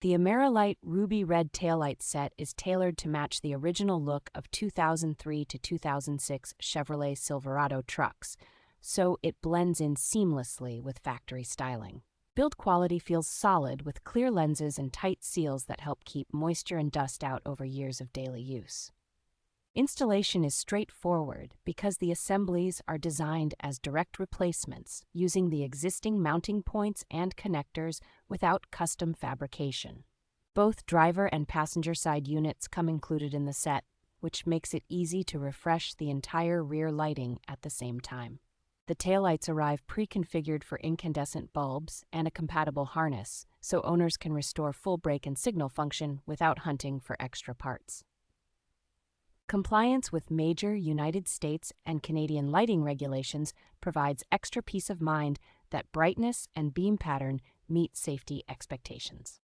The AmeriLite Ruby Red taillight set is tailored to match the original look of 2003 to 2006 Chevrolet Silverado trucks, so it blends in seamlessly with factory styling. Build quality feels solid with clear lenses and tight seals that help keep moisture and dust out over years of daily use. Installation is straightforward because the assemblies are designed as direct replacements using the existing mounting points and connectors without custom fabrication. Both driver and passenger side units come included in the set, which makes it easy to refresh the entire rear lighting at the same time. The taillights arrive pre-configured for incandescent bulbs and a compatible harness, so owners can restore full brake and signal function without hunting for extra parts. Compliance with major United States and Canadian lighting regulations provides extra peace of mind that brightness and beam pattern meet safety expectations.